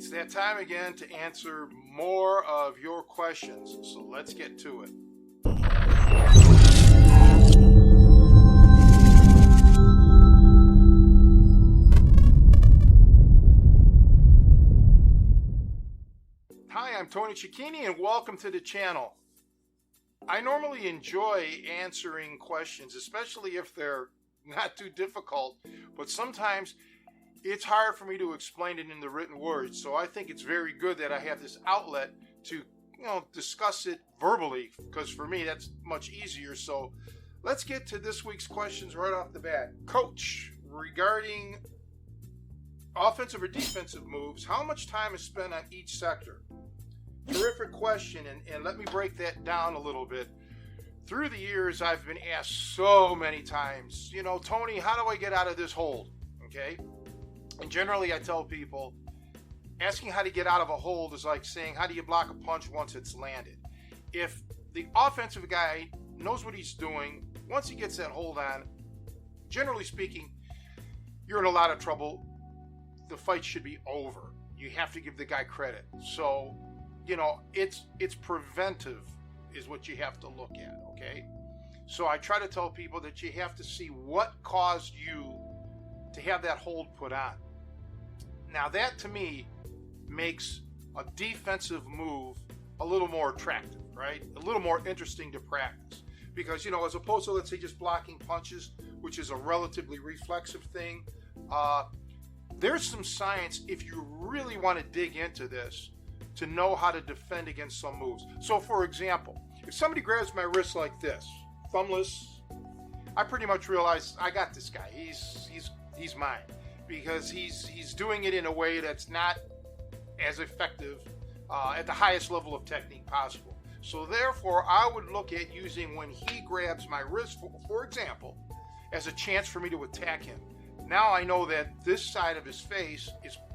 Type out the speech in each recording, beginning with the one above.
It's that time again to answer more of your questions, so let's get to it. Hi, I'm Tony Cecchine and welcome to the channel. I normally enjoy answering questions, especially if they're not too difficult, but sometimes it's hard for me to explain it in the written words, so I think it's very good that I have this outlet to, discuss it verbally, because for me that's much easier. So let's get to this week's questions right off the bat. Coach, regarding offensive or defensive moves, how much time is spent on each sector? Terrific question, and let me break that down a little bit. Through the years, I've been asked so many times, Tony, how do I get out of this hold? Okay? And generally, I tell people, asking how to get out of a hold is like saying, how do you block a punch once it's landed? If the offensive guy knows what he's doing, once he gets that hold on, generally speaking, you're in a lot of trouble. The fight should be over. You have to give the guy credit. So, it's preventive is what you have to look at, okay? So I try to tell people that you have to see what caused you to have that hold put on. Now that to me makes a defensive move a little more attractive, right? A little more interesting to practice. Because, as opposed to, let's say, just blocking punches, which is a relatively reflexive thing, there's some science, if you really want to dig into this, to know how to defend against some moves. So for example, if somebody grabs my wrist like this, thumbless, I pretty much realize I got this guy. He's mine, because he's doing it in a way that's not as effective at the highest level of technique possible. So therefore, I would look at using when he grabs my wrist, for example, as a chance for me to attack him. Now I know that this side of his face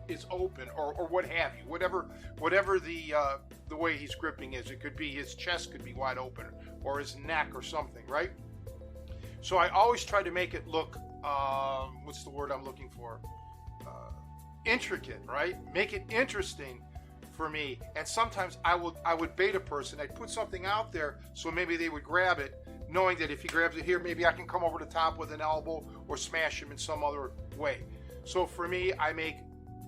is open, or what have you, whatever the way he's gripping is. It could be his chest could be wide open, or his neck or something, right? So I always try to make it look, what's the word I'm looking for? Intricate, right? Make it interesting for me. And sometimes I would bait a person. I'd put something out there so maybe they would grab it, knowing that if he grabs it here, maybe I can come over the top with an elbow or smash him in some other way. So for me, I make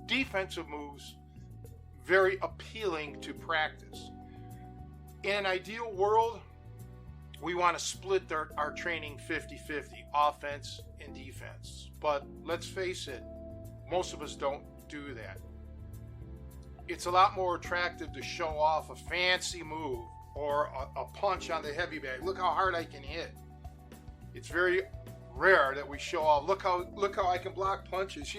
defensive moves very appealing to practice. In an ideal world, we want to split our training 50-50, offense and defense. But let's face it, most of us don't do that. It's a lot more attractive to show off a fancy move or a punch on the heavy bag. Look how hard I can hit. It's very rare that we show off. Look how I can block punches,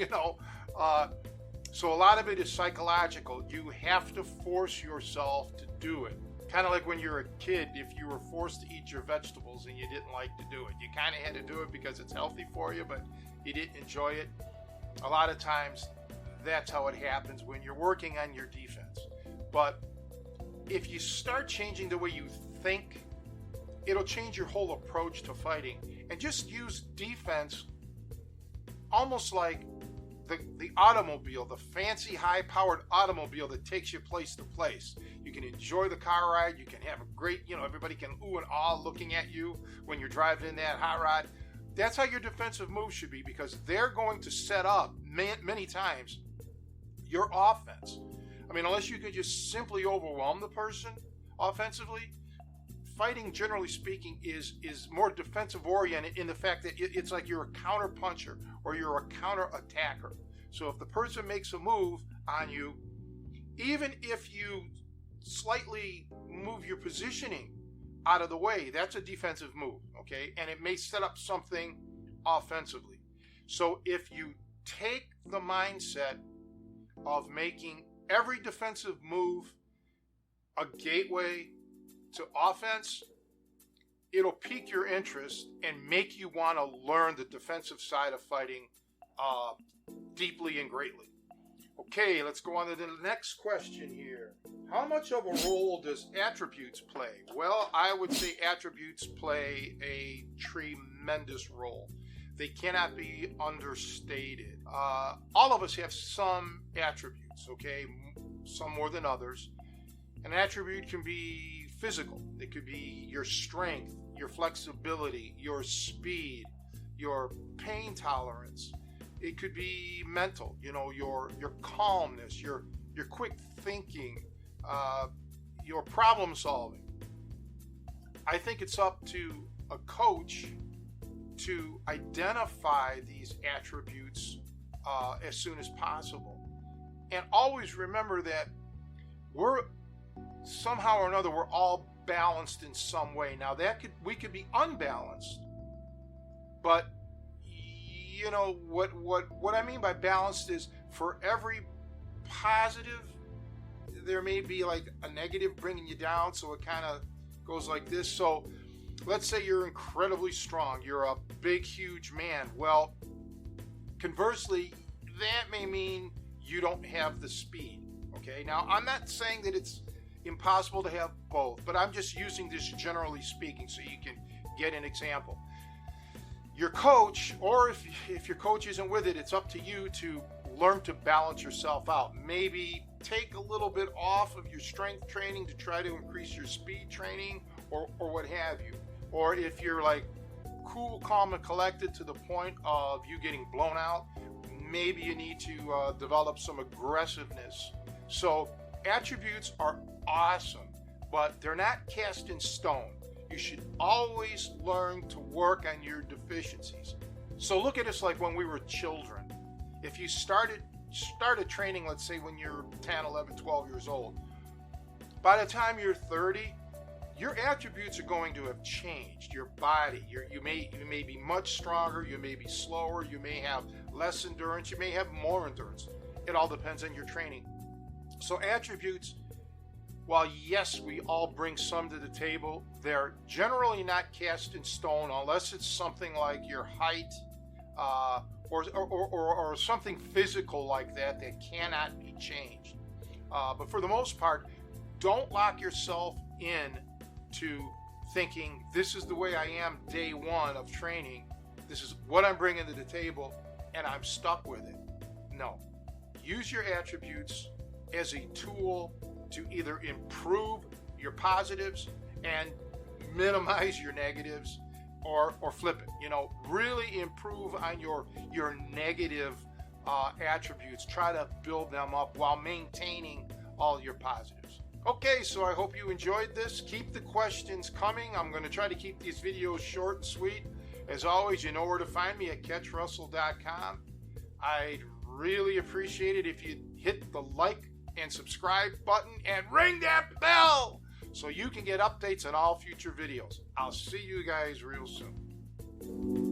So a lot of it is psychological. You have to force yourself to do it. Kind of like when you're a kid, if you were forced to eat your vegetables and you didn't like to do it. You kind of had to do it because it's healthy for you, but you didn't enjoy it. A lot of times, that's how it happens when you're working on your defense. But if you start changing the way you think, it'll change your whole approach to fighting. And just use defense almost like the automobile, the fancy high-powered automobile that takes you place to place. You can enjoy the car ride. You can have a great, everybody can ooh and ah looking at you when you're driving in that hot rod. That's how your defensive moves should be, because they're going to set up many times your offense. I mean, unless you can just simply overwhelm the person offensively, fighting, generally speaking, is more defensive oriented in the fact that it's like you're a counter puncher or you're a counter attacker. So if the person makes a move on you, even if you slightly move your positioning out of the way, that's a defensive move, okay? And it may set up something offensively. So if you take the mindset of making every defensive move a gateway to offense, it'll pique your interest and make you want to learn the defensive side of fighting deeply and greatly. Okay, let's go on to the next question here. How much of a role does attributes play? Well, I would say attributes play a tremendous role. They cannot be understated. All of us have some attributes, okay? Some more than others. An attribute can be physical. It could be your strength, your flexibility, your speed, your pain tolerance. It could be mental, your calmness, your quick thinking, your problem solving. I think it's up to a coach to identify these attributes as soon as possible. And always remember that we're somehow or another, we're all balanced in some way. Now we could be unbalanced, but what I mean by balanced is for every positive, there may be like a negative bringing you down. So it kind of goes like this. So let's say you're incredibly strong. You're a big, huge man. Well, conversely, that may mean you don't have the speed. Okay. Now, I'm not saying that it's impossible to have both, but I'm just using this generally speaking so you can get an example. Your coach, or if your coach isn't with it, it's up to you to learn to balance yourself out. Maybe take a little bit off of your strength training to try to increase your speed training or what have you. Or if you're like cool, calm, and collected to the point of you getting blown out, maybe you need to develop some aggressiveness. So attributes are awesome, but they're not cast in stone. You should always learn to work on your deficiencies. So look at us like when we were children. If you started training, let's say when you're 10, 11, 12 years old, by the time you're 30, your attributes are going to have changed. Your body, you may be much stronger, you may be slower, you may have less endurance, you may have more endurance. It all depends on your training. So attributes, while yes, we all bring some to the table, they're generally not cast in stone unless it's something like your height or something physical like that cannot be changed. But for the most part, don't lock yourself in to thinking this is the way I am day one of training, this is what I'm bringing to the table, and I'm stuck with it. No. Use your attributes as a tool to either improve your positives and minimize your negatives, or flip it. Really improve on your negative attributes. Try to build them up while maintaining all your positives. Okay, so I hope you enjoyed this. Keep the questions coming. I'm going to try to keep these videos short and sweet. As always, you know where to find me at catchrussell.com. I'd really appreciate it if you hit the like and subscribe button and ring that bell so you can get updates on all future videos. I'll see you guys real soon.